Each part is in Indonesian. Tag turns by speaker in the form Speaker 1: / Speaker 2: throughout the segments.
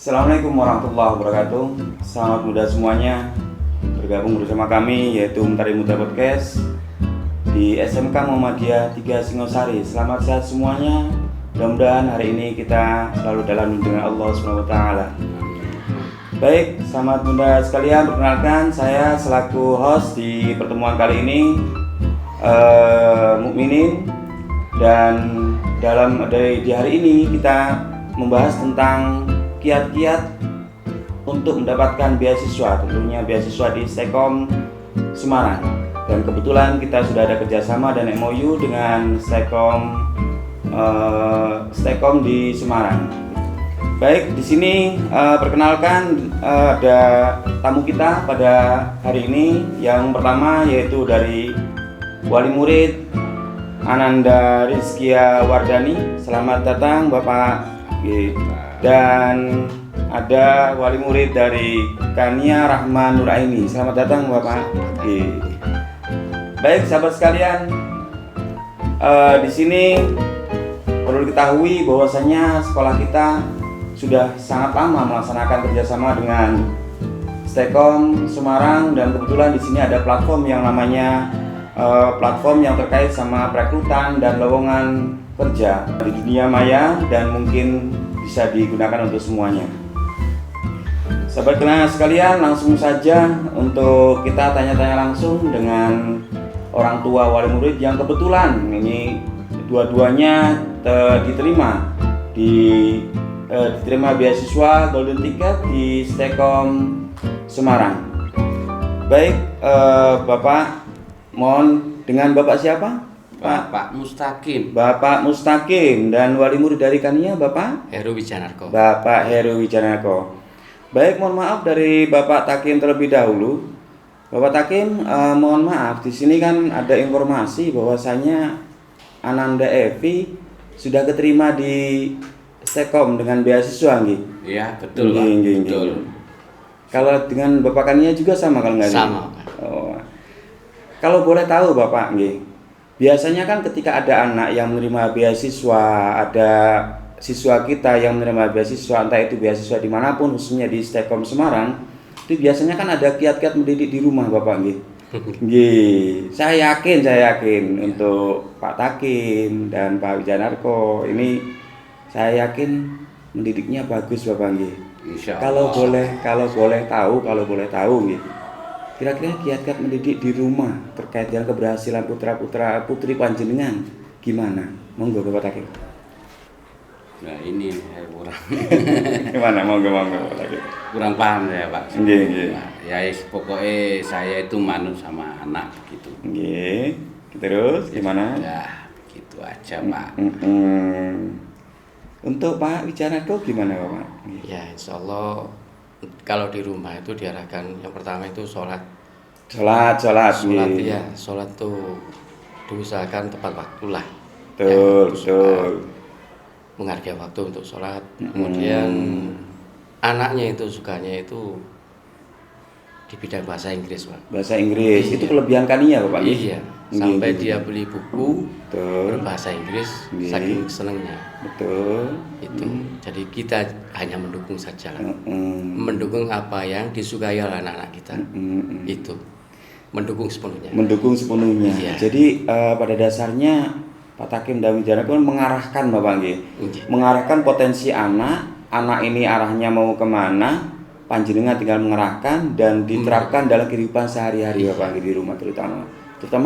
Speaker 1: Assalamualaikum warahmatullahi wabarakatuh. Selamat muda semuanya, bergabung bersama kami yaitu Mentari Muda Podcast di SMK Muhammadiyah 3 Singosari. Selamat sehat semuanya. Mudah-mudahan hari ini kita selalu dalam lindungan Allah SWT. Baik, selamat muda sekalian. Perkenalkan, saya selaku host di pertemuan kali ini, Mukminin. Dan di hari ini kita membahas tentang kiat-kiat untuk mendapatkan beasiswa, tentunya beasiswa di Stekom Semarang. Dan kebetulan kita sudah ada kerjasama dan MOU dengan Stekom di Semarang. Baik, di sini perkenalkan ada tamu kita pada hari ini. Yang pertama yaitu dari wali murid Ananda Rizkia Wardani. Selamat datang Bapak. Dan ada wali murid dari Kania Rahman Nuraini. Selamat datang Bapak. Baik sahabat sekalian, di sini perlu diketahui bahwasanya sekolah kita sudah sangat lama melaksanakan kerjasama dengan Stekom Semarang, dan kebetulan di sini ada platform yang namanya platform yang terkait sama perekrutan dan lowongan kerja di dunia maya dan mungkin bisa digunakan untuk semuanya. Sahabat kenal sekalian, langsung saja untuk kita tanya-tanya langsung dengan orang tua wali murid yang kebetulan ini dua-duanya diterima beasiswa Golden Ticket di Stekom Semarang. Baik, Bapak, mohon dengan Bapak siapa?
Speaker 2: Bapak Mustaqim.
Speaker 1: Bapak Mustaqim. Dan wali murid dari Kania Bapak
Speaker 2: Heru Wijanarko.
Speaker 1: Bapak Heru Wijanarko. Baik, mohon maaf dari Bapak Takim terlebih dahulu. Bapak Takim, mohon maaf, di sini kan ada informasi bahwasanya Ananda Evi sudah keterima di Stekom dengan beasiswa, nggih?
Speaker 2: Iya, betul, Pak. Betul.
Speaker 1: Kalau dengan Bapak Kania juga sama kalau nggak?
Speaker 2: Sama, Pak.
Speaker 1: Oh. Kalau boleh tahu Bapak, nggih, biasanya kan ketika ada anak yang menerima beasiswa, ada siswa kita yang menerima beasiswa, entah itu beasiswa dimanapun, khususnya di Stekom Semarang, itu biasanya kan ada kiat-kiat mendidik di rumah Bapak, nggih. Nggih, saya yakin untuk Pak Takim dan Pak Wijanarko ini saya yakin mendidiknya bagus Bapak, nggih.
Speaker 2: Insyaallah.
Speaker 1: Kalau boleh tahu nggih. Kira-kira kiat-kiat mendidik di rumah terkait dengan keberhasilan putra-putra putri panjenengan gimana? Monggo Bapak Takim.
Speaker 2: Nah, ini saya kurang
Speaker 1: Gimana? Monggo Bapak Takim.
Speaker 2: kurang paham saya, Pak.
Speaker 1: Nggih.
Speaker 2: Nah, ya pokoknya saya itu manut sama anak gitu.
Speaker 1: Nggih. Terus gimana?
Speaker 2: Ya, gitu aja, Pak.
Speaker 1: Untuk Pak Wijanarko gimana Bapak?
Speaker 3: Ya, insya Allah kalau di rumah itu diarahkan yang pertama itu sholat
Speaker 1: Nggih.
Speaker 3: ya, sholat tuh diusahakan tepat waktu lah.
Speaker 1: Betul.
Speaker 3: Menghargai waktu untuk sholat. Kemudian anaknya itu sukanya itu di bidang bahasa Inggris, Pak.
Speaker 1: Bahasa Inggris.
Speaker 3: Iya.
Speaker 1: Itu kelebihan Kania Bapak?
Speaker 3: Iya. Sampai
Speaker 1: Nggih.
Speaker 3: dia beli buku
Speaker 1: Betul.
Speaker 3: berbahasa Inggris,
Speaker 1: Nggih.
Speaker 3: saking senengnya.
Speaker 1: Betul.
Speaker 3: Itu. Jadi kita hanya mendukung saja lah.
Speaker 1: Mm-mm.
Speaker 3: Mendukung apa yang disukai oleh anak-anak kita. Itu mendukung sepenuhnya.
Speaker 1: Mendukung sepenuhnya.
Speaker 3: Iya.
Speaker 1: Jadi pada dasarnya Pak Takim dan Wijanarko mengarahkan Bapak nggih.
Speaker 3: Iya.
Speaker 1: Mengarahkan potensi anak ini arahnya mau kemana, panjenengan tinggal mengarahkan dan diterapkan dalam kehidupan sehari-hari Bapak nggih, di rumah terutama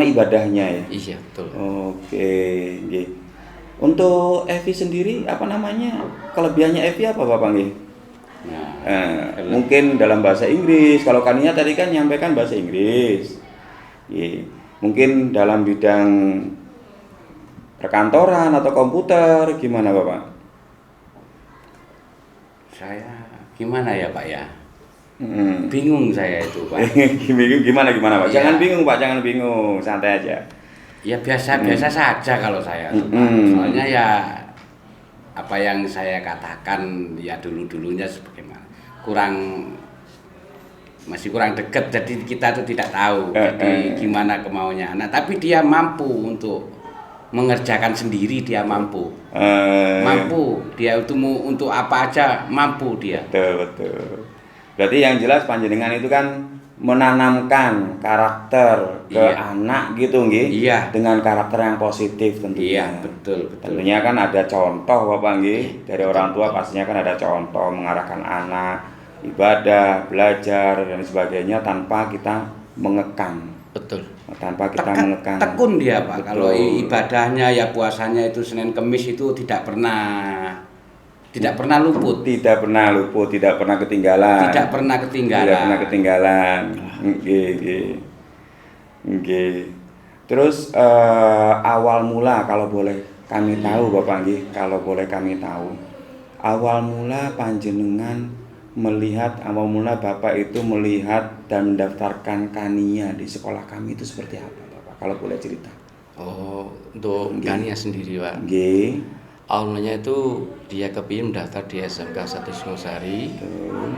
Speaker 1: ibadahnya ya.
Speaker 3: Iya, betul.
Speaker 1: Oke, nggih. Untuk Evi sendiri apa namanya? Kelebihannya Evi apa Bapak nggih?
Speaker 2: Nah,
Speaker 1: Mungkin dalam bahasa Inggris. Kalau Kania tadi kan nyampaikan bahasa Inggris. Mungkin dalam bidang perkantoran atau komputer gimana Bapak?
Speaker 2: saya gimana ya, Pak ya? Bingung saya itu, Pak.
Speaker 1: Gimana Pak?
Speaker 2: Iya.
Speaker 1: Jangan bingung Pak, jangan bingung, santai aja.
Speaker 2: Ya biasa saja kalau saya tuh, Pak. Soalnya ya apa yang saya katakan ya dulunya sebagaimana masih kurang dekat, jadi kita tuh tidak tahu jadi gimana kemauannya anak, tapi dia mampu untuk mengerjakan sendiri dia mampu.
Speaker 1: Eh,
Speaker 2: Mampu dia itu mau untuk apa aja mampu dia.
Speaker 1: betul. Berarti yang jelas panjenengan itu kan menanamkan karakter ke
Speaker 2: Iya.
Speaker 1: anak gitu nggih.
Speaker 2: Iya.
Speaker 1: Dengan karakter yang positif tentunya.
Speaker 2: Iya, betul.
Speaker 1: Tentunya kan ada contoh Bapak nggih. Dari
Speaker 3: Betul,
Speaker 1: orang tua
Speaker 3: betul.
Speaker 1: pastinya kan ada contoh mengarahkan anak ibadah, belajar dan sebagainya tanpa kita mengekang.
Speaker 3: Betul.
Speaker 1: Tanpa kita mengekang.
Speaker 2: Tekun dia Pak.
Speaker 1: Betul.
Speaker 2: Kalau ibadahnya ya puasanya itu Senin Kemis itu tidak pernah luput.
Speaker 1: Tidak pernah luput, tidak pernah ketinggalan.
Speaker 2: Tidak pernah ketinggalan.
Speaker 1: Tidak pernah ketinggalan. Nggih. Terus awal mula kalau boleh kami tahu Bapak nggih, kalau boleh kami tahu. Awal mula panjenengan melihat, awal mula Bapak itu melihat dan mendaftarkan Kania di sekolah kami itu seperti apa Bapak? Kalau boleh cerita.
Speaker 3: Oh, untuk Kania sendiri Pak.
Speaker 1: Nggih.
Speaker 3: Awalnya itu dia kepingin mendaftar di SMK 1 Singosari.
Speaker 1: Betul.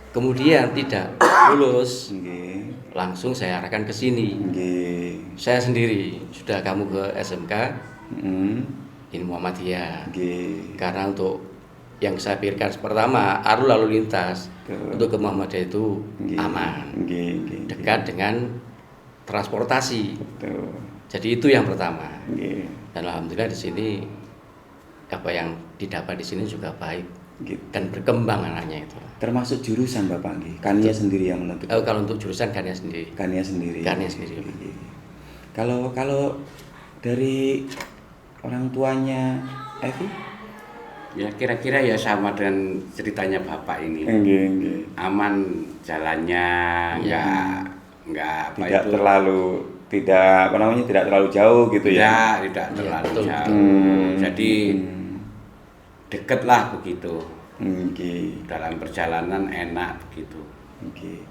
Speaker 3: Kemudian tidak lulus,
Speaker 1: Nggih.
Speaker 3: langsung saya arahkan ke sini.
Speaker 1: Nggih.
Speaker 3: Saya sendiri, sudah kamu ke SMK, ini Muhammadiyah.
Speaker 1: Nggih.
Speaker 3: Karena untuk yang saya pikirkan pertama, arus lalu lintas
Speaker 1: Betul.
Speaker 3: untuk ke Muhammadiyah itu
Speaker 1: Nggih.
Speaker 3: aman,
Speaker 1: Nggih.
Speaker 3: dekat dengan transportasi.
Speaker 1: Betul.
Speaker 3: Jadi itu yang pertama.
Speaker 1: Nggih.
Speaker 3: Dan alhamdulillah di sini apa yang didapat di sini juga baik
Speaker 1: Gitu.
Speaker 3: dan berkembang anaknya itu.
Speaker 1: Termasuk jurusan Bapak nggih. Kania sendiri yang menentukan.
Speaker 3: Kalau untuk jurusan Kania sendiri.
Speaker 1: Kania sendiri.
Speaker 3: Kania sendiri.
Speaker 1: Nggih. Kalau dari orang tuanya Evi?
Speaker 2: Ya kira-kira ya sama dengan ceritanya Bapak ini.
Speaker 1: Nggih.
Speaker 2: Aman jalannya, nggak apa
Speaker 1: Tidak
Speaker 2: itu.
Speaker 1: tidak terlalu jauh gitu ya.
Speaker 2: Tidak terlalu
Speaker 3: betul.
Speaker 2: jauh. Jadi deket lah begitu.
Speaker 1: Nggih.
Speaker 2: Dalam perjalanan enak begitu.
Speaker 1: Nggih.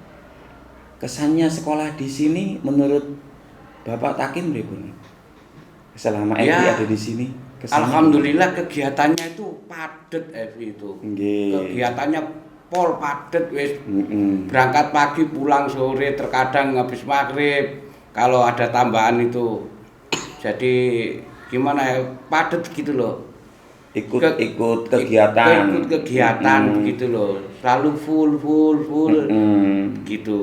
Speaker 1: Kesannya sekolah di sini menurut Bapak Takim pripun? Selama Evi
Speaker 2: Ya,
Speaker 1: ada di sini. Kesannya
Speaker 2: Alhamdulillah kegiatannya itu padat itu.
Speaker 1: Nggih.
Speaker 2: Kegiatannya pol padat wis.
Speaker 1: Mm-mm.
Speaker 2: Berangkat pagi pulang sore, terkadang habis maghrib. Kalau ada tambahan itu, jadi gimana ya, padat gitu loh.
Speaker 1: Ikut
Speaker 2: Ikut
Speaker 1: kegiatan.
Speaker 2: begitu loh. Selalu full gitu.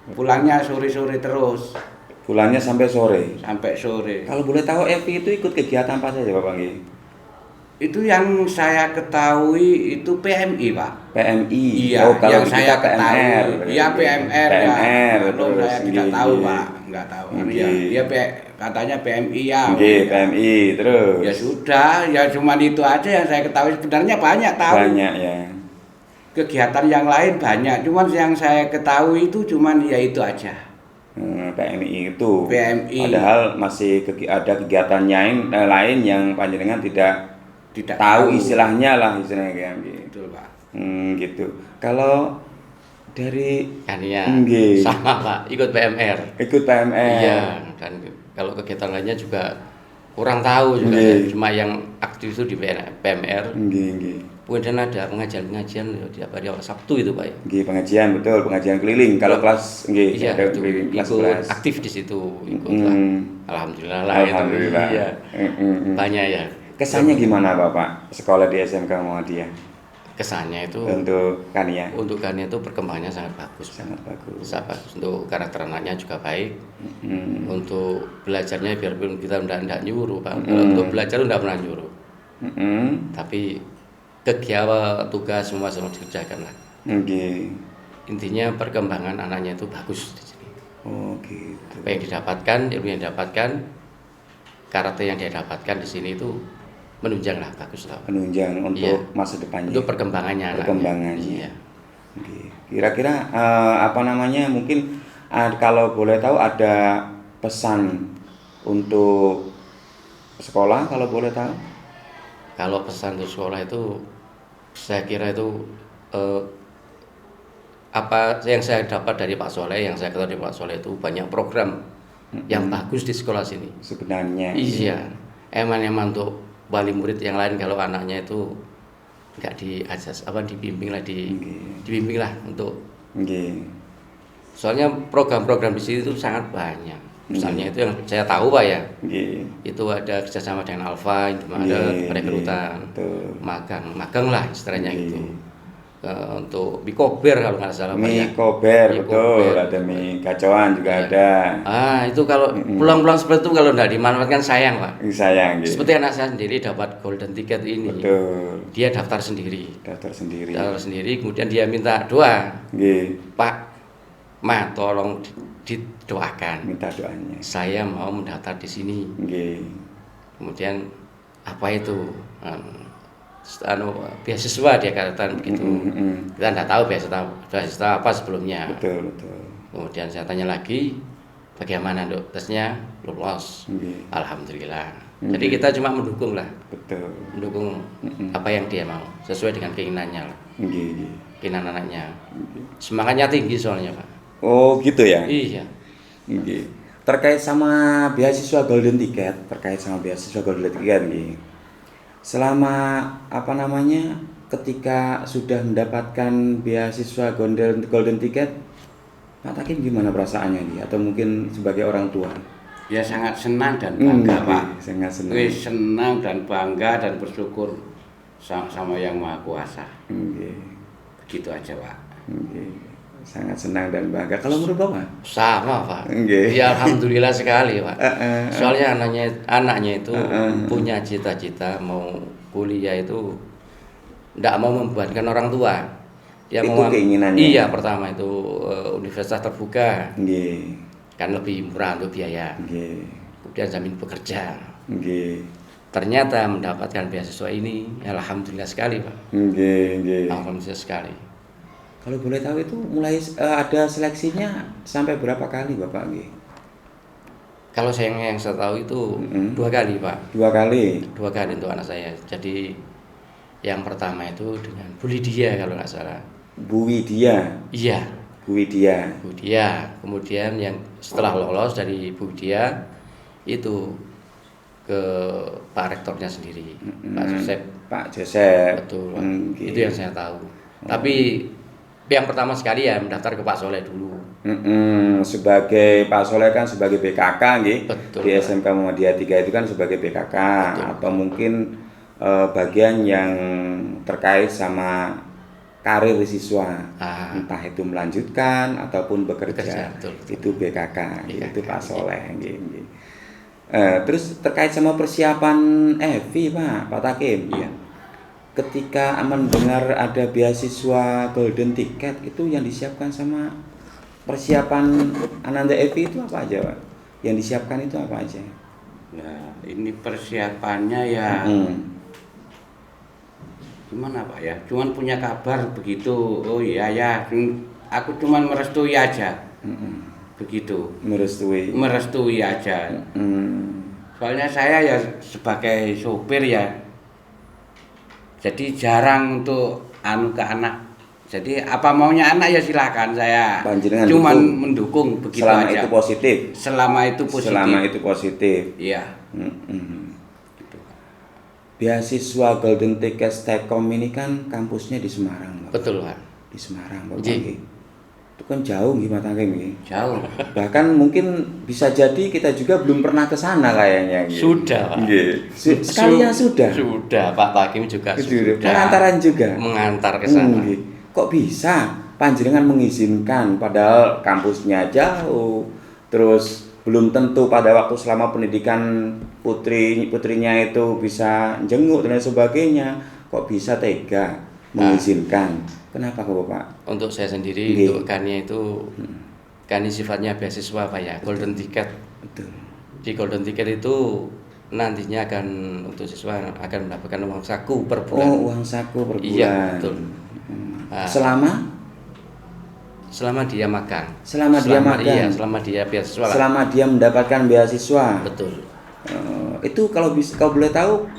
Speaker 2: Pulangnya sore-sore terus
Speaker 1: Pulangnya sampai sore.
Speaker 2: sampai sore.
Speaker 1: Kalau boleh tahu Evi itu ikut kegiatan apa saja Bapak nggih?
Speaker 2: Itu yang saya ketahui itu PMI Pak.
Speaker 1: PMI.
Speaker 2: Iya,
Speaker 1: Oh, kalau
Speaker 2: yang
Speaker 1: kita
Speaker 2: saya
Speaker 1: PMR.
Speaker 2: ketahui. Iya PMR ya.
Speaker 1: PMR
Speaker 2: Kalau
Speaker 1: terus.
Speaker 2: saya tidak
Speaker 1: Nggih,
Speaker 2: tahu
Speaker 1: nggih.
Speaker 2: Pak, nggak tahu.
Speaker 1: Nggih.
Speaker 2: Dia katanya PMI ya.
Speaker 1: Nggih, PMI terus.
Speaker 2: Ya sudah, ya cuman itu aja yang saya ketahui. Sebenarnya banyak tahu.
Speaker 1: Banyak ya.
Speaker 2: Kegiatan yang lain banyak, cuman yang saya ketahui itu cuman ya itu aja.
Speaker 1: PMI itu.
Speaker 2: PMI.
Speaker 1: Padahal masih ada kegiatan lain yang panjenengan tidak
Speaker 2: Tidak
Speaker 1: tahu istilahnya kayak gitu.
Speaker 2: Betul Pak.
Speaker 1: Gitu. Kalau dari
Speaker 3: Kania
Speaker 1: Nggih.
Speaker 3: sama Pak, ikut PMR.
Speaker 1: ikut PMR.
Speaker 3: Iya, dan kalau kegiatan lainnya juga kurang tahu juga
Speaker 1: Nggih.
Speaker 3: ya. Cuma yang aktif itu di PMR.
Speaker 1: Nggih.
Speaker 3: Kemudian ada pengajian-pengajian di hari Sabtu itu Pak ya.
Speaker 1: Nggih, pengajian betul, pengajian keliling. Kalau kelas nggih,
Speaker 3: Iya,
Speaker 1: ada
Speaker 3: itu
Speaker 1: keliling
Speaker 3: ikut
Speaker 1: kelas-kelas.
Speaker 3: aktif di situ, ikut lah. Alhamdulillah lah
Speaker 1: Alhamdulillah.
Speaker 3: itu. Iya. Banyak ya.
Speaker 1: Kesannya gimana Bapak sekolah di SMK Muhammadiyah
Speaker 3: Kesannya itu
Speaker 1: untuk Kania?
Speaker 3: untuk Kania itu perkembangannya sangat bagus.
Speaker 1: Sangat bagus.
Speaker 3: Sangat bagus. Untuk karakter anaknya juga baik. Untuk belajarnya biarpun kita tidak nyuruh Pak. Kalau untuk belajar tidak pernah nyuruh. Tapi kegiatan tugas semua dikerjakan lah.
Speaker 1: Nggih.
Speaker 3: Intinya perkembangan anaknya itu bagus di sini.
Speaker 1: Oh gitu.
Speaker 3: Apa yang didapatkan, ilmu yang didapatkan, karakter yang dia dapatkan di sini itu menunjang lah, bagus lah.
Speaker 1: Penunjang untuk
Speaker 3: Iya.
Speaker 1: masa depannya.
Speaker 3: Untuk perkembangannya. anaknya.
Speaker 1: Perkembangannya.
Speaker 3: Iya.
Speaker 1: Oke. Kira-kira apa namanya? Mungkin kalau boleh tahu ada pesan untuk sekolah kalau boleh tahu?
Speaker 3: Kalau pesan untuk sekolah itu, saya kira itu apa yang saya dapat dari Pak Soleh, yang saya ketahui dari Pak Soleh itu banyak program yang bagus di sekolah sini.
Speaker 1: Sebenarnya.
Speaker 3: Iya, emang untuk wali murid yang lain kalau anaknya itu nggak diajas dibimbing lah dibimbing lah untuk
Speaker 1: Nggih.
Speaker 3: soalnya program-program di sini itu sangat banyak. Misalnya itu yang saya tahu Pak ya.
Speaker 1: Nggih.
Speaker 3: Itu ada kerjasama dengan Alfa, itu ada
Speaker 1: Nggih,
Speaker 3: perekrutan,
Speaker 1: betul.
Speaker 3: magang lah istilahnya
Speaker 1: Nggih.
Speaker 3: itu. Untuk Mikober kalau nggak salah Pak ya.
Speaker 1: Mie kober,
Speaker 3: Mie
Speaker 1: betul.
Speaker 3: kober.
Speaker 1: Ada mie kacauan juga
Speaker 3: Iya.
Speaker 1: ada.
Speaker 3: Itu kalau pulang-pulang seperti itu kalau nggak dimanfaatkan sayang Pak.
Speaker 1: Sayang gitu.
Speaker 3: Seperti anak saya sendiri dapat golden ticket ini,
Speaker 1: Betul.
Speaker 3: dia daftar sendiri,
Speaker 1: Daftar sendiri.
Speaker 3: kemudian dia minta doa,
Speaker 1: Nggih.
Speaker 3: Pak, Ma tolong didoakan,
Speaker 1: Minta doanya.
Speaker 3: saya mau mendaftar di sini.
Speaker 1: Nggih.
Speaker 3: Kemudian apa itu? Beasiswa dia katakan begitu. Kita nggak tahu beasiswa apa sebelumnya.
Speaker 1: Betul, betul.
Speaker 3: Kemudian saya tanya lagi, bagaimana Dok tesnya? Lolos.
Speaker 1: Nggih.
Speaker 3: Alhamdulillah. Jadi kita cuma mendukung lah,
Speaker 1: Betul.
Speaker 3: mendukung apa yang dia mau sesuai dengan keinginannya lah,
Speaker 1: Nggih, nggih.
Speaker 3: keinginan anaknya. Semangatnya tinggi soalnya Pak.
Speaker 1: Oh, gitu ya?
Speaker 3: Iya.
Speaker 1: Nggih. Terkait sama beasiswa Golden Ticket, nggih. Selama ketika sudah mendapatkan beasiswa Golden Ticket, Pak Takim gimana perasaannya nih? Atau mungkin sebagai orang tua?
Speaker 2: Ya sangat senang dan bangga Pak.
Speaker 1: Sangat senang.
Speaker 2: Senang dan bangga dan bersyukur sama Yang Maha Kuasa.
Speaker 1: Nggih.
Speaker 2: Begitu aja Pak.
Speaker 1: Nggih. Sangat senang dan bangga. Kalau menurut Bapak?
Speaker 3: Sama Pak.
Speaker 1: Nggih.
Speaker 3: Ya alhamdulillah sekali Pak. Soalnya anaknya itu punya cita-cita mau kuliah itu tidak mau membebankan orang tua. Dia
Speaker 1: Itu
Speaker 3: mau
Speaker 1: keinginannya?
Speaker 3: Iya, pertama itu universitas terbuka.
Speaker 1: Nggih.
Speaker 3: Kan lebih murah untuk biaya.
Speaker 1: Nggih.
Speaker 3: Kemudian jamin bekerja.
Speaker 1: Nggih.
Speaker 3: Ternyata mendapatkan beasiswa ini, alhamdulillah sekali Pak.
Speaker 1: Nggih, nggih.
Speaker 3: Alhamdulillah sekali.
Speaker 1: Kalau boleh tahu itu mulai ada seleksinya sampai berapa kali Bapak nggih?
Speaker 3: Kalau yang saya tahu itu 2 kali Pak.
Speaker 1: 2 kali.
Speaker 3: 2 kali untuk anak saya. Jadi yang pertama itu dengan Bu Lydia kalau nggak salah.
Speaker 1: Bu Widya.
Speaker 3: Iya,
Speaker 1: Bu Widya.
Speaker 3: Bu Lydia. Kemudian yang setelah lolos dari Bu Lydia itu ke Pak Rektornya sendiri, Pak Josep.
Speaker 1: Pak Josep.
Speaker 3: Betul Pak.
Speaker 1: Nggih.
Speaker 3: Itu yang saya tahu. Tapi yang pertama sekali ya mendaftar ke Pak Soleh dulu.
Speaker 1: Sebagai Pak Soleh kan sebagai BKK nggih.
Speaker 3: Betul,
Speaker 1: Di
Speaker 3: Pak.
Speaker 1: SMK Muhammadiyah 3 itu kan sebagai BKK.
Speaker 3: Betul.
Speaker 1: Atau mungkin bagian yang terkait sama karir siswa, entah itu melanjutkan ataupun bekerja,
Speaker 3: Betul.
Speaker 1: itu BKK, itu Pak
Speaker 3: iya.
Speaker 1: Soleh. Nggih. Terus terkait sama persiapan Evi Pak Takim,
Speaker 3: Iya.
Speaker 1: ketika mendengar ada beasiswa Golden Ticket itu yang disiapkan sama persiapan Ananda Evi itu apa aja Pak? Yang disiapkan itu apa aja?
Speaker 2: Nah, ini persiapannya ya gimana Pak ya? Cuman punya kabar begitu. Oh iya ya, aku cuman merestui aja. Begitu. Merestui aja. Soalnya saya ya sebagai sopir ya, jadi jarang untuk ke anak. Jadi apa maunya anak ya silakan, saya
Speaker 1: Panjenengan
Speaker 2: cuman
Speaker 1: dukung.
Speaker 2: mendukung begitu
Speaker 1: Selama
Speaker 2: aja.
Speaker 1: itu positif.
Speaker 2: Selama itu positif. Iya.
Speaker 1: Beasiswa Golden Ticket Stekom ini kan kampusnya di Semarang, Pak.
Speaker 3: Betul Pak.
Speaker 1: Di Semarang, Pak.
Speaker 3: Nggih.
Speaker 1: Itu kan jauh gimana nggih.
Speaker 2: Jauh.
Speaker 1: Bahkan mungkin bisa jadi kita juga belum pernah ke sana kayaknya nggih.
Speaker 3: Sudah Pak.
Speaker 1: Nggih. Sekalian sudah.
Speaker 3: Sudah Pak Takim juga sudah.
Speaker 1: Pengantaran juga.
Speaker 3: Mengantar ke sana.
Speaker 1: Nggih. Kok bisa panjenengan mengizinkan padahal kampusnya jauh, terus belum tentu pada waktu selama pendidikan putrinya itu bisa jenguk dan lain sebagainya, kok bisa tega mengizinkan? Kenapa kok Bapak?
Speaker 3: Untuk saya sendiri,
Speaker 1: Nggih.
Speaker 3: untuk Kania itu Kania sifatnya beasiswa Pak ya, Golden Ticket.
Speaker 1: Betul.
Speaker 3: Di Golden Ticket itu nantinya akan untuk siswa akan mendapatkan uang saku per bulan.
Speaker 1: Oh, uang saku per bulan.
Speaker 3: Iya, betul. Selama dia magang.
Speaker 1: Dia magang.
Speaker 3: Iya, selama dia beasiswa lah.
Speaker 1: Selama dia mendapatkan beasiswa.
Speaker 3: Betul.
Speaker 1: Itu kalau boleh tahu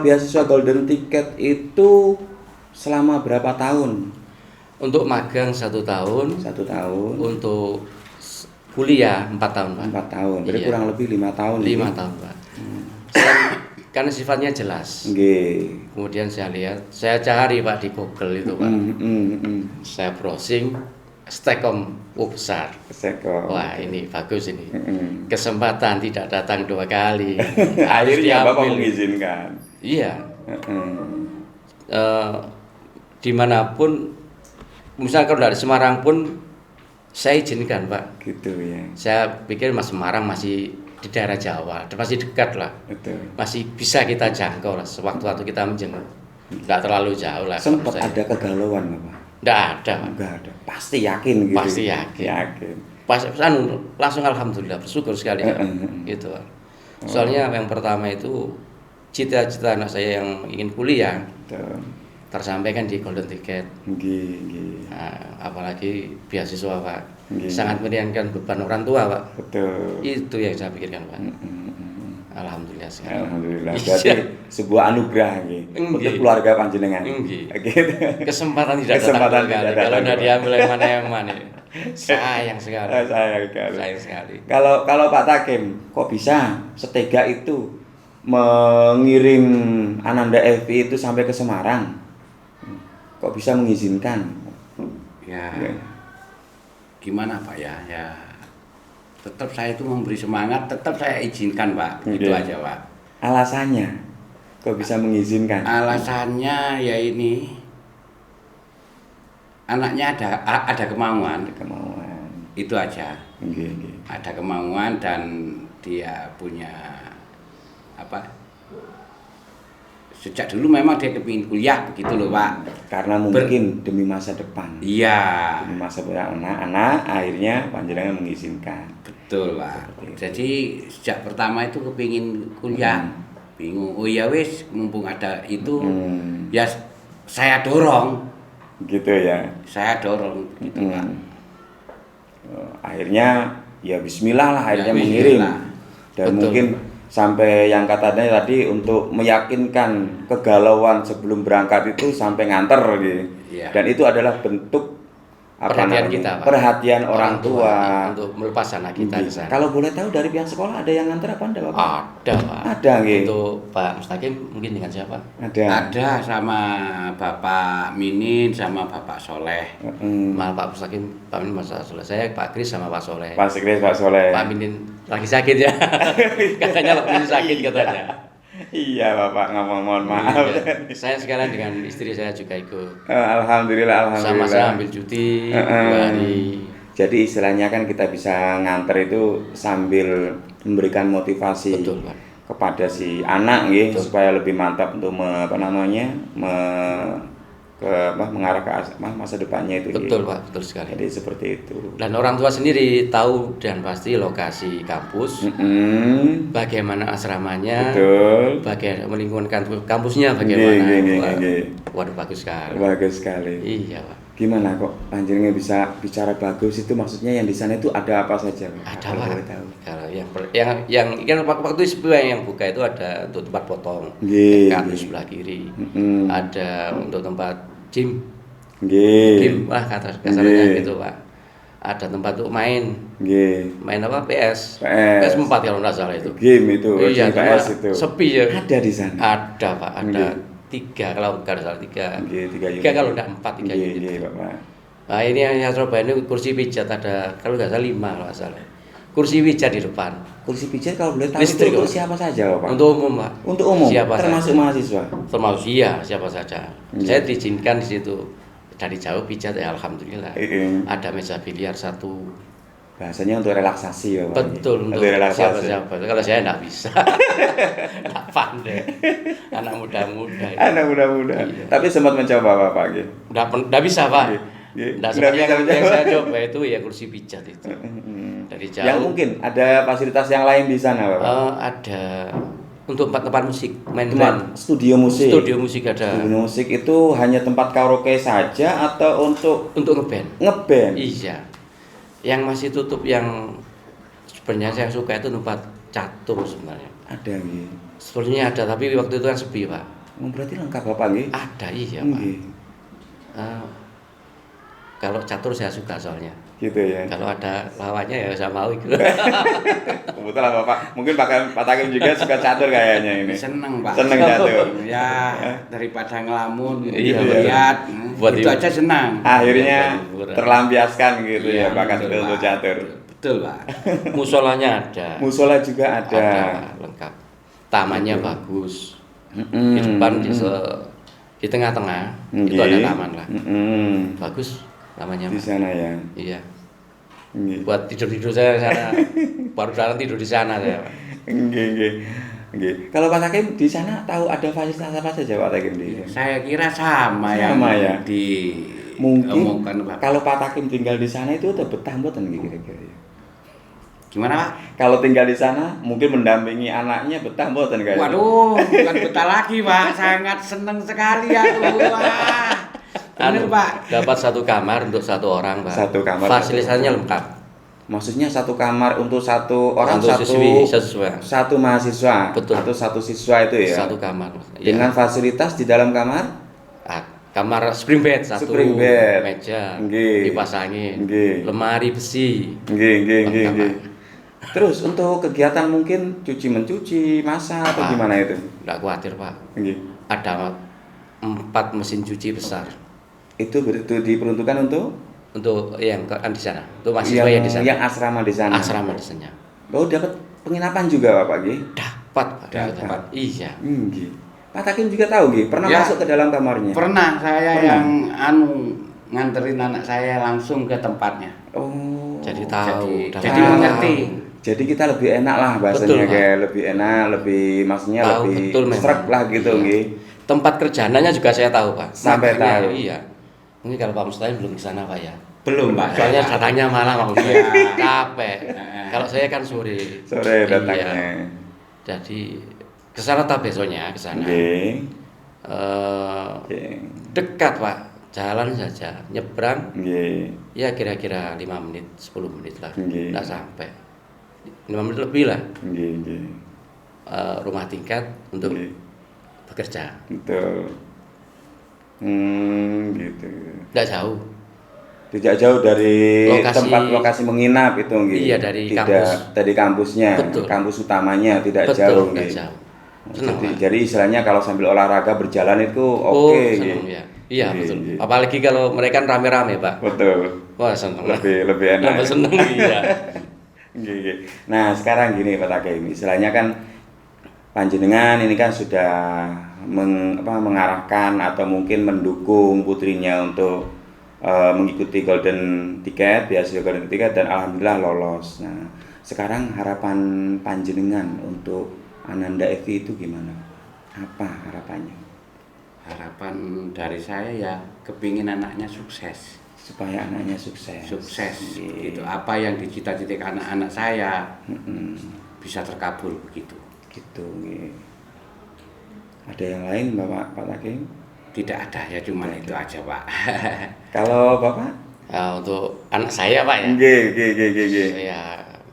Speaker 1: beasiswa Golden Ticket itu selama berapa tahun?
Speaker 3: Untuk magang 1 tahun.
Speaker 1: 1 tahun.
Speaker 3: Untuk kuliah 4 tahun Pak.
Speaker 1: 4 tahun. Berarti
Speaker 3: Iya.
Speaker 1: kurang lebih 5 tahun.
Speaker 3: 5 tahun Pak. Karena sifatnya jelas.
Speaker 1: Nggih.
Speaker 3: Kemudian saya lihat, saya cari Pak di Google itu Pak. Saya browsing, stekom besar.
Speaker 1: Seko.
Speaker 3: Wah ini bagus ini. Kesempatan tidak datang 2 kali.
Speaker 1: Akhirnya Bapak
Speaker 3: diambil.
Speaker 1: mengizinkan.
Speaker 3: Iya. Dimanapun, misalnya kalau dari Semarang pun saya izinkan Pak.
Speaker 1: Gitu ya.
Speaker 3: Saya pikir Mas Semarang masih di daerah Jawa, masih dekat lah.
Speaker 1: Betul.
Speaker 3: Masih bisa kita jangkau lah sewaktu-waktu kita menjenguk. Tidak terlalu jauh lah.
Speaker 1: Sempat ada kegalauan Bapak?
Speaker 3: Tidak ada Pak.
Speaker 1: Enggak ada. Pasti yakin gitu.
Speaker 3: Pasti yakin.
Speaker 1: Yakin.
Speaker 3: Pas langsung alhamdulillah bersyukur sekali ya. Gitu Pak. Soalnya yang pertama itu cita-cita anak saya yang ingin kuliah
Speaker 1: Betul.
Speaker 3: tersampaikan di Golden Ticket.
Speaker 1: Nggih.
Speaker 3: Nah, apalagi beasiswa Pak,
Speaker 1: Nggih.
Speaker 3: sangat meringankan beban orang tua Pak.
Speaker 1: Betul.
Speaker 3: Itu yang saya pikirkan Pak. Alhamdulillah sekali.
Speaker 1: Alhamdulillah.
Speaker 3: Iya.
Speaker 1: Berarti sebuah anugerah nggih untuk
Speaker 3: Nggih.
Speaker 1: keluarga panjenengan.
Speaker 3: Nggih.
Speaker 1: Gitu.
Speaker 3: Kesempatan tidak
Speaker 1: Kesempatan
Speaker 3: datang
Speaker 1: tidak
Speaker 3: kali.
Speaker 1: datang
Speaker 3: Kalau tidak
Speaker 1: kali.
Speaker 3: diambil yang mana-yang ini. Sayang sekali.
Speaker 1: Sayang sekali.
Speaker 3: Sayang sekali.
Speaker 1: Kalau Pak Takim, kok bisa setega itu mengirim Ananda FI itu sampai ke Semarang? Kok bisa mengizinkan?
Speaker 2: Ya,
Speaker 1: Ya.
Speaker 2: gimana Pak ya? Ya, tetap saya itu memberi semangat, tetap saya izinkan Pak. Itu
Speaker 1: Oke.
Speaker 2: aja Pak.
Speaker 1: Alasannya kok bisa mengizinkan?
Speaker 2: Alasannya ya ini, anaknya ada kemauan,
Speaker 1: Kemauan.
Speaker 2: itu aja.
Speaker 1: Nggih, nggih.
Speaker 2: Ada kemauan dan dia punya apa? Sejak dulu memang dia kepingin kuliah begitu loh Pak.
Speaker 1: Karena mungkin demi masa depan.
Speaker 2: Iya,
Speaker 1: Demi masa depan anak-anak, akhirnya panjenengan mengizinkan.
Speaker 2: betul Pak. Jadi sejak pertama itu kepingin kuliah, bingung. Oh ya wis, mumpung ada itu, ya saya dorong,
Speaker 1: Gitu ya.
Speaker 2: saya dorong gitu Pak.
Speaker 1: Akhirnya ya bismillah lah akhirnya
Speaker 2: Ya,
Speaker 1: mengirim.
Speaker 2: bismillah.
Speaker 1: Dan
Speaker 3: Betul.
Speaker 1: mungkin sampai yang katanya tadi untuk meyakinkan kegalauan sebelum berangkat itu sampai nganter gitu.
Speaker 2: Iya.
Speaker 1: Dan itu adalah bentuk
Speaker 3: Perhatian kita, Pak.
Speaker 1: perhatian orang tua.
Speaker 3: Untuk melepas anak kita ke sana.
Speaker 1: Kalau boleh tahu dari pihak sekolah ada yang nganter apa enggak, Bapak?
Speaker 3: Ada Pak.
Speaker 1: Ada nggih.
Speaker 3: Untuk Pak Mustaqim mungkin dengan siapa?
Speaker 1: Ada.
Speaker 2: Ada sama Bapak Minin sama Bapak Soleh.
Speaker 3: Maaf Pak Mustaqim, Pak Minin masa Soleh. Saya Pak Kris sama Pak Soleh.
Speaker 1: Pak Sekres, Pak Soleh.
Speaker 3: Pak Minin lagi sakit ya. Katanya Pak Minin sakit katanya.
Speaker 1: Iya, Bapak, mohon maaf.
Speaker 3: Iya. Saya sekarang dengan istri saya juga ikut.
Speaker 1: Alhamdulillah.
Speaker 3: Sama-sama ambil cuti 2 hari.
Speaker 1: Jadi istilahnya kan kita bisa nganter itu sambil memberikan motivasi
Speaker 3: Betul, Pak.
Speaker 1: kepada si anak nggih,
Speaker 3: Betul.
Speaker 1: supaya lebih mantap untuk mengarah ke masa depannya itu.
Speaker 3: Betul
Speaker 1: nggih.
Speaker 3: Pak, betul sekali.
Speaker 1: Jadi seperti itu.
Speaker 3: Dan orang tua sendiri tahu dan pasti lokasi kampus, bagaimana asramanya,
Speaker 1: Betul.
Speaker 3: bagaimana lingkungan kampusnya, bagaimana.
Speaker 1: Nggih.
Speaker 3: Waduh bagus sekali.
Speaker 1: Bagus sekali.
Speaker 3: Iya Pak.
Speaker 1: Gimana kok panjenengan bisa bicara bagus itu, maksudnya yang di sana itu ada apa saja? Pak?
Speaker 3: Ada
Speaker 1: Kalau
Speaker 3: Pak.
Speaker 1: boleh tahu.
Speaker 3: Kalau yang kan waktu sebenarnya yang buka itu ada untuk tempat potong,
Speaker 1: Nggih,
Speaker 3: dekat di
Speaker 1: nggih.
Speaker 3: sebelah kiri.
Speaker 1: Mm-mm.
Speaker 3: Ada untuk tempat gym,
Speaker 1: Nggih.
Speaker 3: wah kasarnya
Speaker 1: Nggih.
Speaker 3: gitu Pak. Ada tempat untuk main
Speaker 1: Nggih.
Speaker 3: apa PS,
Speaker 1: PS.
Speaker 3: 4 kalau nggak salah itu.
Speaker 1: Game itu,
Speaker 3: Iya, cuma
Speaker 1: PS itu.
Speaker 3: sepi ya.
Speaker 1: Ada di sana.
Speaker 3: Ada Pak, ada
Speaker 1: Nggih.
Speaker 3: 3 kalau nggak salah 3.
Speaker 1: Nggih, 3 unit.
Speaker 3: 3 kalau nggak 4, 3
Speaker 1: Nggih,
Speaker 3: unit.
Speaker 1: nggih, Bapak.
Speaker 3: Nah ini yang coba ini kursi pijat ada kalau nggak salah 5 kalau nggak salah. Kursi pijat di depan.
Speaker 1: Kursi pijat kalau boleh tahu
Speaker 3: Listrik,
Speaker 1: itu untuk
Speaker 3: Pak.
Speaker 1: siapa saja, Bapak?
Speaker 3: Untuk umum Pak.
Speaker 1: Untuk umum,
Speaker 3: Siapa
Speaker 1: termasuk
Speaker 3: saja.
Speaker 1: mahasiswa.
Speaker 3: Termasuk iya siapa saja.
Speaker 1: Iya.
Speaker 3: Saya diizinkan di situ. Dari jauh pijat ya alhamdulillah. Ada meja biliar 1.
Speaker 1: Bahasanya untuk relaksasi ya, Pak.
Speaker 3: Betul untuk
Speaker 1: relaksasi.
Speaker 3: siapa-siapa. Kalau saya enggak bisa. Enggak pandai. Anak muda-muda.
Speaker 1: Anak muda-muda.
Speaker 3: Iya.
Speaker 1: Tapi sempat mencoba, Bapak nggih.
Speaker 3: Enggak bisa, Pak.
Speaker 1: Nggih, nggih.
Speaker 3: Enggak
Speaker 1: Nggak
Speaker 3: seperti
Speaker 1: bisa
Speaker 3: yang
Speaker 1: mencoba.
Speaker 3: saya coba itu ya kursi pijat itu. Dari jauh.
Speaker 1: Yang mungkin ada fasilitas yang lain di sana, Bapak.
Speaker 3: Ada untuk tempat musik, main
Speaker 1: Tempat studio musik.
Speaker 3: Studio musik ada.
Speaker 1: Studio musik itu hanya tempat karaoke saja atau untuk
Speaker 3: Untuk ngeband.
Speaker 1: ngeband?
Speaker 3: Iya. Yang masih tutup yang sebenarnya saya suka itu tempat catur sebenarnya.
Speaker 1: Ada nggih.
Speaker 3: Sebenarnya ada tapi waktu itu kan sepi, Pak.
Speaker 1: Oh, berarti lengkap, Bapak nggih?
Speaker 3: Ada iya, Pak.
Speaker 1: Nggih.
Speaker 3: Kalau catur saya suka soalnya.
Speaker 1: Gitu ya.
Speaker 3: Kalau ada lawannya ya saya mau gitu.
Speaker 1: Kebetulan Bapak, mungkin Pak Takim juga suka catur kayaknya ini.
Speaker 2: Seneng Pak.
Speaker 1: Seneng catur.
Speaker 2: Ya daripada ngelamun,
Speaker 3: Iya,
Speaker 2: lihat,
Speaker 3: buat
Speaker 2: itu
Speaker 3: ibu.
Speaker 2: aja senang.
Speaker 1: Akhirnya
Speaker 3: Hiburan.
Speaker 1: terlampiaskan gitu ya
Speaker 2: Iya,
Speaker 1: bakat
Speaker 2: betul,
Speaker 1: untuk
Speaker 2: Pak.
Speaker 1: catur.
Speaker 2: Betul Pak.
Speaker 3: Musolanya ada.
Speaker 1: Musola juga ada.
Speaker 3: Lengkap. Tamannya bagus.
Speaker 1: Mm-mm.
Speaker 3: Di depan di tengah-tengah itu ada taman lah.
Speaker 1: Mm-mm.
Speaker 3: Bagus namanya.
Speaker 1: Di
Speaker 3: Pak.
Speaker 1: sana ya.
Speaker 3: Iya.
Speaker 1: Nggih.
Speaker 3: Buat tidur-tidur saya di sana. Baru jalan tidur di sana saya. Pak.
Speaker 1: Nggih, nggih. Nggih. Kalau Pak Takim di sana tahu ada fasilitas apa saja Pak Takim di sana?
Speaker 2: Saya kira sama yang
Speaker 1: Sama ya? Mungkin
Speaker 2: diomongkan Pak.
Speaker 1: kalau Pak Takim tinggal di sana itu udah betah mboten nggih kira-kira ya?
Speaker 2: Gimana Pak?
Speaker 1: Kalau tinggal di sana mungkin mendampingi anaknya betah mboten kayaknya.
Speaker 2: Waduh, bukan betah lagi Pak, sangat seneng sekali aku. Wah, bener Pak.
Speaker 3: Dapat satu kamar untuk satu orang, Pak.
Speaker 1: Satu kamar.
Speaker 3: Fasilitasnya lengkap.
Speaker 1: Maksudnya satu kamar untuk satu orang,
Speaker 3: Untuk
Speaker 1: satu
Speaker 3: siswa.
Speaker 1: satu mahasiswa.
Speaker 3: Betul.
Speaker 1: Atau satu siswa itu ya.
Speaker 3: Satu kamar.
Speaker 1: Dengan
Speaker 3: Ya.
Speaker 1: fasilitas di dalam kamar?
Speaker 3: Kamar spring bed satu,
Speaker 1: Spring bed.
Speaker 3: meja,
Speaker 1: Nggih.
Speaker 3: kipas angin,
Speaker 1: Nggih.
Speaker 3: lemari besi.
Speaker 1: Nggih, nggih, nggih,
Speaker 3: Lengkap,
Speaker 1: nggih.
Speaker 3: Pak.
Speaker 1: Terus untuk kegiatan mungkin cuci mencuci, masak atau
Speaker 3: Pak.
Speaker 1: gimana itu?
Speaker 3: Nggak khawatir, Pak.
Speaker 1: Nggih.
Speaker 3: Ada 4 mesin cuci besar
Speaker 1: Itu diperuntukkan
Speaker 3: untuk yang kan di sana, untuk mahasiswa yang di sana.
Speaker 1: Yang asrama di sana.
Speaker 3: Asrama di sana.
Speaker 1: Oh, dapat penginapan juga Bapak nggih?
Speaker 3: Dapat, Pak.
Speaker 1: Dapat.
Speaker 3: Iya.
Speaker 1: Nggih. Pak Takim juga tahu nggih, pernah
Speaker 2: Ya.
Speaker 1: masuk ke dalam kamarnya?
Speaker 2: Pernah saya
Speaker 1: Pernah.
Speaker 2: yang nganterin anak saya langsung ke tempatnya.
Speaker 1: Oh.
Speaker 3: Jadi tahu.
Speaker 2: Jadi
Speaker 1: tahu.
Speaker 2: mengerti.
Speaker 1: Jadi kita lebih enak lah bahasanya,
Speaker 3: Betul, Pak.
Speaker 1: kayak lebih enak, lebih maksudnya
Speaker 3: Tahu
Speaker 1: lebih
Speaker 3: betul memang.
Speaker 1: sreg lah gitu
Speaker 3: Iya.
Speaker 1: nggih.
Speaker 3: Tempat kerjaannya juga saya tahu, Pak.
Speaker 1: Sampai
Speaker 3: Makanya,
Speaker 1: tahu.
Speaker 3: Iya. Mungkin kalau Pak Mustahil belum ke sana, Pak ya.
Speaker 2: Belum Pak.
Speaker 3: Soalnya
Speaker 2: saya.
Speaker 3: datangnya malam Pak Mustahil.
Speaker 2: Iya.
Speaker 3: Capek. Kalau saya kan sore.
Speaker 1: Sore datangnya.
Speaker 3: Iya. Jadi ke sana tak besoknya ke sana.
Speaker 1: Nggih.
Speaker 3: Eh,
Speaker 1: Nggih.
Speaker 3: dekat, Pak. Jalan saja, nyebrang
Speaker 1: Nggih.
Speaker 3: ya kira-kira 5 menit, 10 menit lah.
Speaker 1: Nggih.
Speaker 3: Enggak sampai. 5 menit lebih lah.
Speaker 1: Nggih, nggih.
Speaker 3: Rumah tingkat untuk
Speaker 1: Nggih.
Speaker 3: bekerja.
Speaker 1: Betul. Gitu.
Speaker 3: Enggak jauh.
Speaker 1: Tidak jauh dari
Speaker 3: Lokasi-
Speaker 1: tempat lokasi menginap itu nggih.
Speaker 3: Iya, dari
Speaker 1: tidak,
Speaker 3: kampus.
Speaker 1: Dari kampusnya.
Speaker 3: Betul.
Speaker 1: Kampus utamanya tidak
Speaker 3: Betul,
Speaker 1: jauh
Speaker 3: enggak
Speaker 1: nggih.
Speaker 3: jauh. Senang,
Speaker 1: Jadi,
Speaker 3: Pak.
Speaker 1: jadi istilahnya kalau sambil olahraga berjalan itu
Speaker 3: Oh,
Speaker 1: oke
Speaker 3: senang
Speaker 1: nggih.
Speaker 3: ya. Iya,
Speaker 1: Nggih,
Speaker 3: betul.
Speaker 1: nggih.
Speaker 3: Apalagi kalau mereka rame-rame, Pak.
Speaker 1: Betul.
Speaker 3: Wah, senang.
Speaker 1: Lebih enak.
Speaker 3: Tambah senang, iya.
Speaker 1: Nggih, nggih. Nah, sekarang gini Pak Takim, istilahnya kan panjenengan ini kan sudah mengarahkan atau mungkin mendukung putrinya untuk mengikuti Golden Ticket, beasiswa Golden Ticket dan alhamdulillah lolos. Nah, sekarang harapan panjenengan untuk Ananda Evi itu gimana? Apa harapannya?
Speaker 2: Harapan dari saya ya kepingin anaknya sukses.
Speaker 1: Supaya anaknya sukses.
Speaker 2: Sukses
Speaker 1: Nggih.
Speaker 2: gitu. Apa yang dicita-citakan anak-anak saya
Speaker 1: Mm-mm.
Speaker 2: bisa terkabul begitu.
Speaker 1: Gitu nggih. Ada yang lain Pak Takim?
Speaker 2: Tidak ada ya cuman itu aja Pak.
Speaker 1: Kalau Bapak?
Speaker 3: Nah, untuk anak saya, Pak ya.
Speaker 1: Nggih, nggih, nggih, nggih, nggih.
Speaker 3: Saya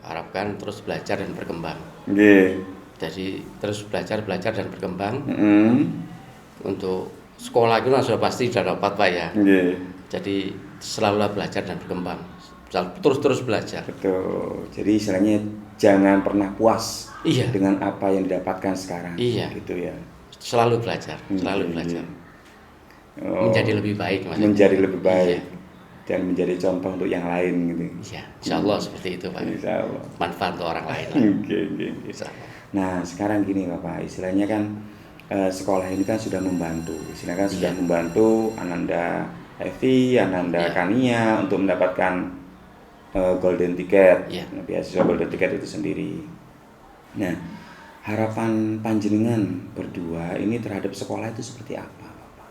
Speaker 3: harapkan terus belajar dan berkembang.
Speaker 1: Nggih.
Speaker 3: Jadi terus belajar dan berkembang.
Speaker 1: Mm-mm.
Speaker 3: Untuk sekolah itu sudah pasti sudah dapat, Pak ya.
Speaker 1: Nggih.
Speaker 3: Jadi selalulah belajar dan berkembang. Terus belajar.
Speaker 1: Betul. Jadi istilahnya jangan pernah puas
Speaker 3: Iya.
Speaker 1: dengan apa yang didapatkan sekarang.
Speaker 3: Iya.
Speaker 1: Gitu ya.
Speaker 3: Selalu belajar,
Speaker 1: Nggih,
Speaker 3: selalu belajar.
Speaker 1: nggih. Oh,
Speaker 3: Menjadi lebih baik, Mas.
Speaker 1: menjadi lebih baik
Speaker 3: Iya.
Speaker 1: dan menjadi contoh untuk yang lain gitu.
Speaker 3: Iya, insyaallah seperti itu, Pak.
Speaker 1: Insya Allah.
Speaker 3: Manfaat untuk orang lain.
Speaker 1: Nggih, nggih, nggih.
Speaker 3: Insyaallah.
Speaker 1: Nah, sekarang gini Bapak, istilahnya kan sekolah ini kan sudah membantu. Istilahnya kan sudah
Speaker 3: Iya.
Speaker 1: membantu Ananda Evi, Ananda
Speaker 3: Iya.
Speaker 1: Kania untuk mendapatkan Golden Ticket.
Speaker 3: Iya.
Speaker 1: Beasiswa Golden Ticket itu sendiri. Nah, harapan panjenengan berdua ini terhadap sekolah itu seperti apa, Bapak?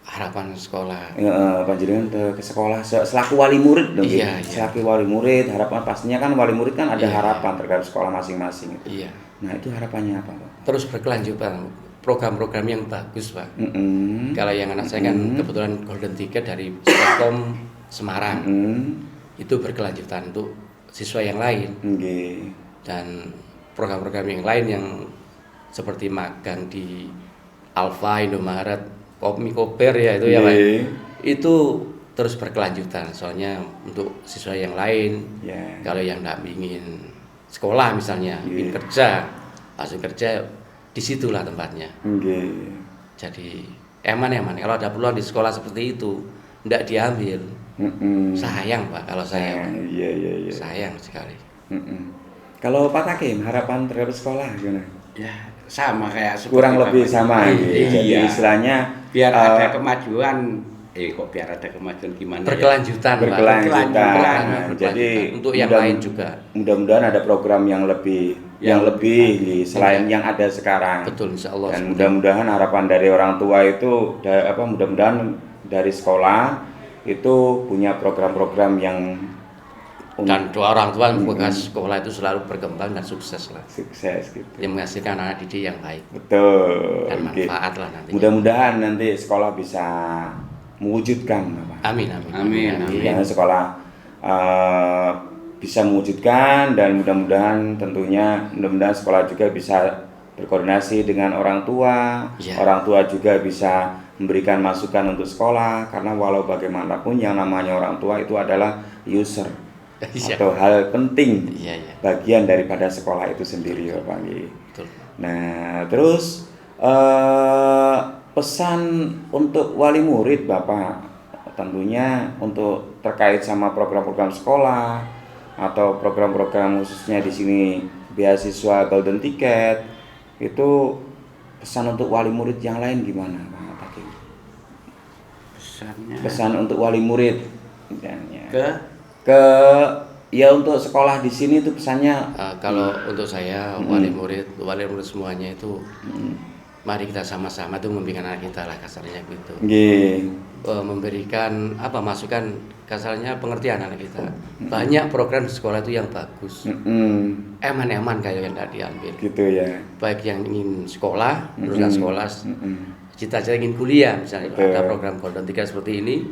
Speaker 3: Harapan sekolah.
Speaker 1: Panjenengan ke sekolah selaku wali murid dong.
Speaker 3: Iya,
Speaker 1: gitu.
Speaker 3: iya.
Speaker 1: Selaku wali murid, harapan pastinya kan wali murid kan ada
Speaker 3: Iya.
Speaker 1: harapan terhadap sekolah masing-masing.
Speaker 3: Iya.
Speaker 1: Nah, itu harapannya apa, Pak?
Speaker 3: Terus berkelanjutan program-program yang bagus, Pak.
Speaker 1: Mm-mm.
Speaker 3: Kalau yang anak saya kan kebetulan Golden Ticket dari Stockholm Semarang. Itu berkelanjutan untuk siswa yang lain
Speaker 1: Nggih.
Speaker 3: dan program-program yang lain yang seperti magang di Alfa, Indomaret, Koper ya itu ya, Pak.
Speaker 1: Nggih.
Speaker 3: Itu terus berkelanjutan. Soalnya untuk siswa yang lain, kalau yang tidak ingin sekolah misalnya, ingin kerja, langsung kerja, disitulah tempatnya. Jadi eman-eman kalau ada peluang di sekolah seperti itu, tidak diambil. Sayang Pak, kalau saya.
Speaker 1: Iya.
Speaker 3: Sayang sekali.
Speaker 1: Kalau Pak Takim, harapan terhadap sekolah gimana?
Speaker 2: Ya sama kayak
Speaker 1: kurang lebih sama. Jadi istilahnya
Speaker 2: biar ada kemajuan. Kok biar ada kemajuan gimana?
Speaker 3: Berkelanjutan.
Speaker 1: Jadi
Speaker 3: untuk yang lain juga.
Speaker 1: Mudah-mudahan ada program yang lebih selain yang ada sekarang.
Speaker 3: Betul, insya Allah.
Speaker 1: Dan mudah-mudahan harapan dari orang tua itu mudah-mudahan dari sekolah itu punya program-program yang
Speaker 3: dan doa orang tua bekas sekolah itu selalu berkembang dan sukses lah.
Speaker 1: Sukses gitu.
Speaker 3: Yang menghasilkan anak didik yang baik.
Speaker 1: Betul.
Speaker 3: Dan manfaat lah nanti.
Speaker 1: Mudah-mudahan nanti sekolah bisa mewujudkan, Bapak.
Speaker 3: Amin.
Speaker 1: Mudah-mudahan sekolah bisa mewujudkan dan mudah-mudahan sekolah juga bisa berkoordinasi dengan orang tua. Orang tua juga bisa memberikan masukan untuk sekolah karena walau bagaimanapun yang namanya orang tua itu adalah user atau hal penting bagian daripada sekolah itu sendiri, Bapak. Nah, terus pesan untuk wali murid Bapak, tentunya untuk terkait sama program-program sekolah atau program-program khususnya di sini beasiswa Golden Ticket, itu pesan untuk wali murid yang lain gimana Pak Takim? Pesan untuk wali murid untuk sekolah di sini itu pesannya.
Speaker 3: Kalau untuk saya wali murid semuanya itu mari kita sama-sama tuh memberikan anak kita lah kasarnya gitu. Memberikan masukan kasarnya pengertian anak kita. Banyak program di sekolah itu yang bagus. Eman-eman kayak yang tidak diambil.
Speaker 1: Gitu ya.
Speaker 3: Baik yang ingin sekolah, lulusan sekolah, cita-cita ingin kuliah misalnya ada program Golden Ticket seperti ini.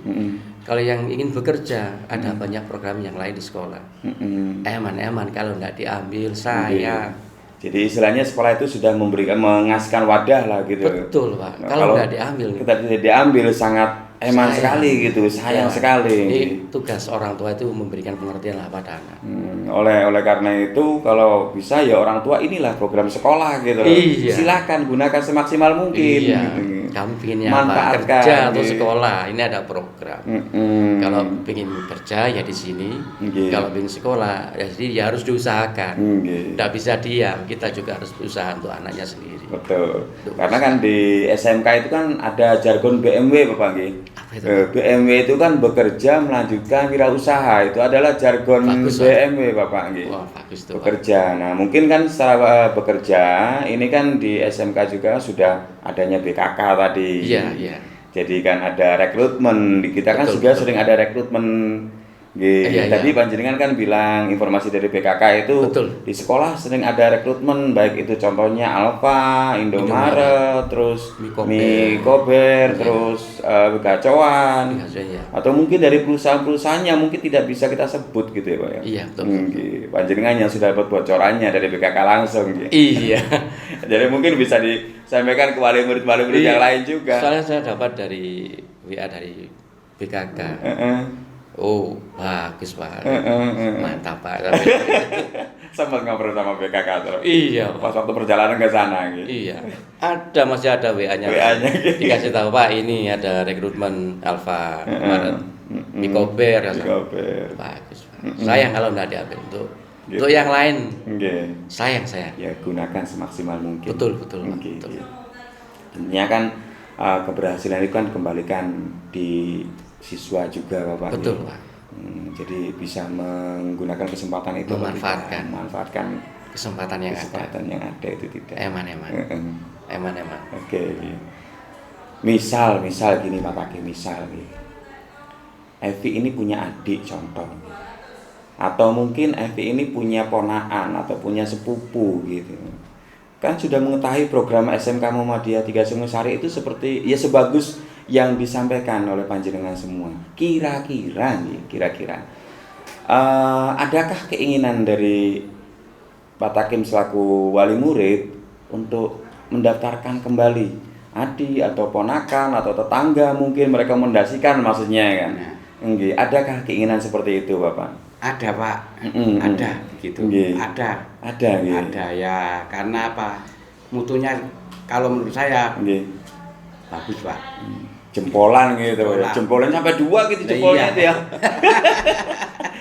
Speaker 3: Kalau yang ingin bekerja ada banyak program yang lain di sekolah. Eman-eman kalau tidak diambil sayang.
Speaker 1: Jadi istilahnya sekolah itu sudah mengasihkan wadah lah gitu.
Speaker 3: Betul Pak. Kalau tidak diambil.
Speaker 1: Kita tidak diambil sangat sekali gitu, sayang sekali.
Speaker 3: Ini tugas orang tua itu memberikan pengertian lah pada anak.
Speaker 1: Oleh karena itu kalau bisa ya orang tua inilah program sekolah gitu. Silakan gunakan semaksimal mungkin. Gitu.
Speaker 3: Kamu pinginnya apa? Kerja atau sekolah? Ini ada program. Kalau ingin kerja ya di sini. Kalau ingin sekolah ya jadi ya harus diusahakan. Tidak bisa diam. Kita juga harus berusaha untuk anaknya sendiri.
Speaker 1: Betul. Karena kan di SMK itu kan ada jargon BMW Bapak nggih. BMW itu kan bekerja melanjutkan wirausaha. Itu adalah jargon BMW Bapak nggih.
Speaker 3: Bagus tuh.
Speaker 1: Bekerja. Nah, mungkin kan secara bekerja ini kan di SMK juga sudah adanya BKK tadi.
Speaker 3: Iya.
Speaker 1: Jadi kan ada rekrutmen. Kita kan juga sering ada rekrutmen. Tadi panjenengan kan bilang informasi dari BKK itu di sekolah sering ada rekrutmen, baik itu contohnya Alfa, Indomaret, terus Mikober, terus Gacoan, atau mungkin dari perusahaan-perusahaannya mungkin tidak bisa kita sebut gitu ya Pak ya.
Speaker 3: Iya betul.
Speaker 1: Panjenengan yang sudah dapat bocorannya dari BKK langsung.
Speaker 3: Iya.
Speaker 1: Jadi mungkin bisa disampaikan ke wali murid yang lain juga.
Speaker 3: Soalnya saya dapat dari WA dari BKK. Oh, bagus Pak. Mantap Pak.
Speaker 1: Sempat ngobrol sama BKK terus.
Speaker 3: Iya.
Speaker 1: Pas waktu perjalanan ke sana gitu.
Speaker 3: Iya. Masih ada WA-nya.
Speaker 1: Gitu.
Speaker 3: Dikasih tahu Pak, ini ada rekrutmen Alfa kemarin. Mikober. Bagus Pak. Sayang kalau enggak diambil untuk yang lain. Sayang.
Speaker 1: Ya gunakan semaksimal mungkin.
Speaker 3: Betul.
Speaker 1: Tentunya kan keberhasilan itu kan kembalikan di siswa juga Bapak.
Speaker 3: Betul Pak.
Speaker 1: Jadi bisa menggunakan kesempatan itu, memanfaatkan
Speaker 3: kesempatan yang ada
Speaker 1: itu tidak.
Speaker 3: Eman.
Speaker 1: Oke. Misal gini Pak Taki, Evi ini punya adik contoh, atau mungkin Evi ini punya ponakan atau punya sepupu gitu. Kan sudah mengetahui program SMK Muhammadiyah 3 Sungosari itu seperti ya sebagus yang disampaikan oleh panjenengan semua. Kira-kira adakah keinginan dari Pak Takim selaku wali murid untuk mendaftarkan kembali adik atau ponakan atau tetangga, mungkin merekomendasikan maksudnya kan, Nggih, adakah keinginan seperti itu, Bapak?
Speaker 2: Ada Pak, ada gitu,
Speaker 1: Nggih.
Speaker 2: ada
Speaker 1: Nggih.
Speaker 2: ada ya, karena apa, mutunya kalau menurut saya
Speaker 1: Nggih.
Speaker 2: bagus Pak.
Speaker 1: Jempolan gitu,
Speaker 2: Jempolan.
Speaker 1: jempolan sampai 2 gitu jempolnya
Speaker 2: Iya.
Speaker 1: itu ya.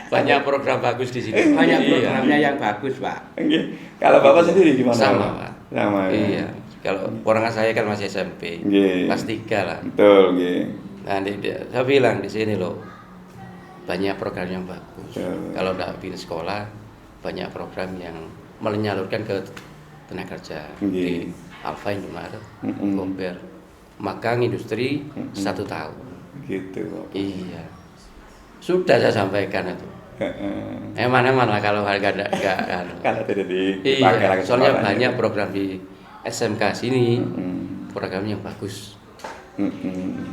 Speaker 3: Banyak program bagus di sini.
Speaker 2: Banyak
Speaker 3: Iya.
Speaker 2: programnya yang bagus Pak.
Speaker 1: Nggih. Kalau Bapak sendiri gimana?
Speaker 3: Sama,
Speaker 1: Pak?
Speaker 3: Pak.
Speaker 1: Sama. Ya?
Speaker 3: Iya. Kalau ponakan saya kan masih SMP,
Speaker 1: Nggih.
Speaker 3: kelas 3 lah.
Speaker 1: Betul, nggih.
Speaker 3: Nah, saya bilang di sini loh, banyak program yang bagus.
Speaker 1: Betul.
Speaker 3: Kalau udah pindah sekolah, banyak program yang menyalurkan ke tenaga kerja
Speaker 1: Nggih.
Speaker 3: di Alfa Indomaret,
Speaker 1: Mm-mm.
Speaker 3: Komper, magang industri 1 tahun.
Speaker 1: Gitu, Bapak.
Speaker 3: Iya, sudah saya sampaikan itu.
Speaker 1: Heeh.
Speaker 3: Eman-eman lah kalau harga nggak
Speaker 1: Kalau tidak dipakai
Speaker 3: Iya,
Speaker 1: lagi
Speaker 3: soalnya
Speaker 1: kesempatan.
Speaker 3: banyak program di SMK sini,
Speaker 1: Mm-mm.
Speaker 3: program yang bagus.
Speaker 1: Mm-mm.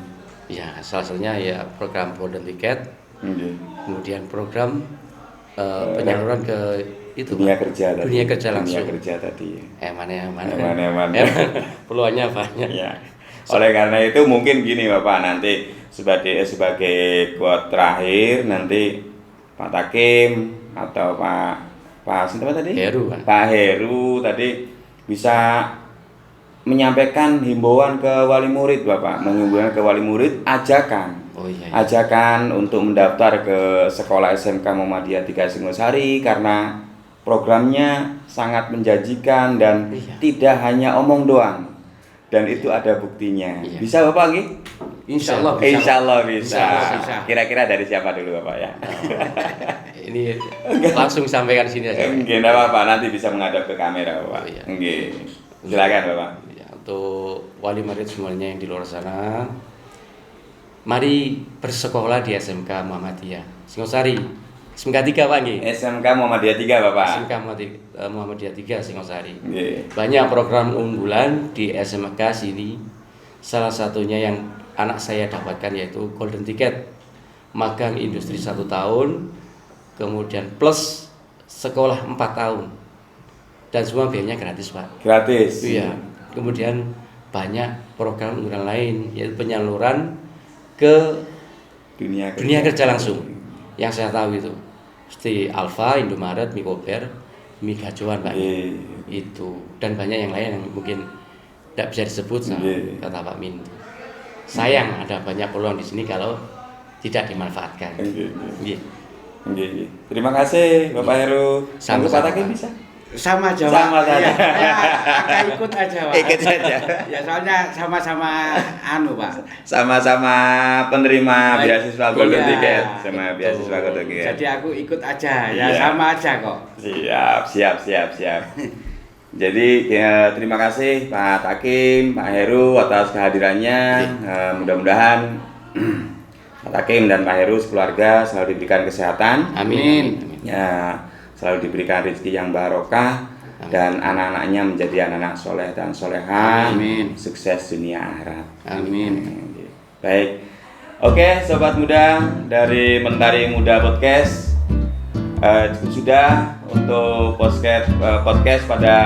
Speaker 3: Ya, salah satunya ya program Golden Ticket,
Speaker 1: Nggih.
Speaker 3: kemudian program penyaluran ke itu
Speaker 1: Dunia
Speaker 3: Pak.
Speaker 1: kerja tadi.
Speaker 3: Dunia kerja langsung.
Speaker 1: Dunia kerja tadi.
Speaker 3: Eman.
Speaker 1: Eman.
Speaker 3: Peluangnya banyak.
Speaker 1: Ya. Oleh karena itu mungkin gini Bapak, nanti sebagai quote terakhir nanti Pak Takim atau Pak siapa tadi?
Speaker 3: Heru, Pak.
Speaker 1: Pak Heru tadi bisa menyampaikan himbauan ke wali murid Bapak, mengimbauan ke wali murid ajakan.
Speaker 3: Oh iya.
Speaker 1: Ajakan untuk mendaftar ke sekolah SMK Muhammadiyah 3 Singosari karena programnya sangat menjanjikan dan
Speaker 3: Iya.
Speaker 1: tidak hanya omong doang, dan itu ada buktinya.
Speaker 3: Iya.
Speaker 1: Bisa Bapak Gi?
Speaker 2: Insya Allah bisa.
Speaker 1: Insya Allah bisa.
Speaker 2: Insya Allah bisa.
Speaker 1: Kira-kira dari siapa dulu Bapak ya?
Speaker 3: Ini langsung sampaikan sini aja.
Speaker 1: Mungkin Bapak nanti bisa menghadap ke kamera Bapak.
Speaker 3: Oh, iya.
Speaker 1: Nggih. Silakan Bapak.
Speaker 3: Ya, untuk wali murid semuanya yang di luar sana, mari bersekolah di SMK Muhammadiyah Singosari. SMK 3 Pak nggih.
Speaker 1: SMK Muhammadiyah 3 Bapak.
Speaker 3: SMK Muhammadiyah 3 Singosari.
Speaker 1: Nggih.
Speaker 3: Banyak program unggulan di SMK sini. Salah satunya yang anak saya dapatkan yaitu Golden Ticket, magang industri 1 tahun, kemudian plus sekolah 4 tahun, dan semua biayanya gratis Pak.
Speaker 1: Gratis.
Speaker 3: Iya. Kemudian banyak program unggulan lain yaitu penyaluran ke dunia kerja langsung yang saya tahu itu seperti Alfa, Indomaret, Mikoper, Migacuan Pak.
Speaker 1: Nggih.
Speaker 3: Itu dan banyak yang lain yang mungkin tidak bisa disebut sama
Speaker 1: Nggih.
Speaker 3: kata Pak Min. Sayang ada banyak peluang di sini kalau tidak dimanfaatkan.
Speaker 1: Nggih.
Speaker 3: Nggih.
Speaker 1: Nggih. Terima kasih Bapak Heru.
Speaker 3: Sama-sama,
Speaker 1: Pak Takim
Speaker 3: Pak.
Speaker 1: bisa?
Speaker 2: Sama aja Pak.
Speaker 1: Sama saja.
Speaker 2: Ya, akan ikut aja Pak.
Speaker 1: Ikut saja.
Speaker 2: Ya soalnya sama-sama Pak.
Speaker 1: Sama-sama penerima beasiswa Golden
Speaker 2: Iya,
Speaker 1: Ticket sama
Speaker 3: betul.
Speaker 1: beasiswa Golden Ticket.
Speaker 2: Jadi aku ikut aja, ya
Speaker 1: Iya.
Speaker 2: sama aja kok.
Speaker 1: Siap. Jadi terima kasih Pak Takim, Pak Heru atas kehadirannya. Mudah-mudahan Pak Takim dan Pak Heru sekeluarga selalu diberikan kesehatan.
Speaker 3: Amin.
Speaker 1: Ya, selalu diberikan rezeki yang barokah dan anak-anaknya menjadi anak-anak soleh dan solehah.
Speaker 2: Amin.
Speaker 1: Sukses dunia akhirat.
Speaker 3: Amin.
Speaker 1: Baik. Oke, sobat muda dari Mentari Muda Podcast. Sudah untuk podcast pada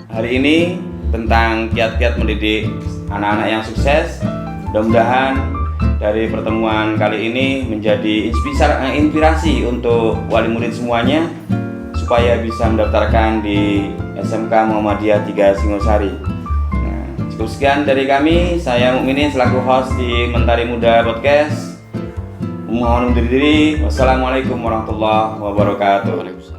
Speaker 1: hari ini tentang kiat-kiat mendidik anak-anak yang sukses. Mudah-mudahan dari pertemuan kali ini menjadi inspirasi untuk wali murid semuanya supaya bisa mendaftarkan di SMK Muhammadiyah 3 Singosari. Nah, cukup sekian dari kami. Saya Mukminin selaku host di Mentari Muda Podcast. Mohon undur diri. Wassalamualaikum warahmatullahi wabarakatuh.
Speaker 3: Waalaikumsalam.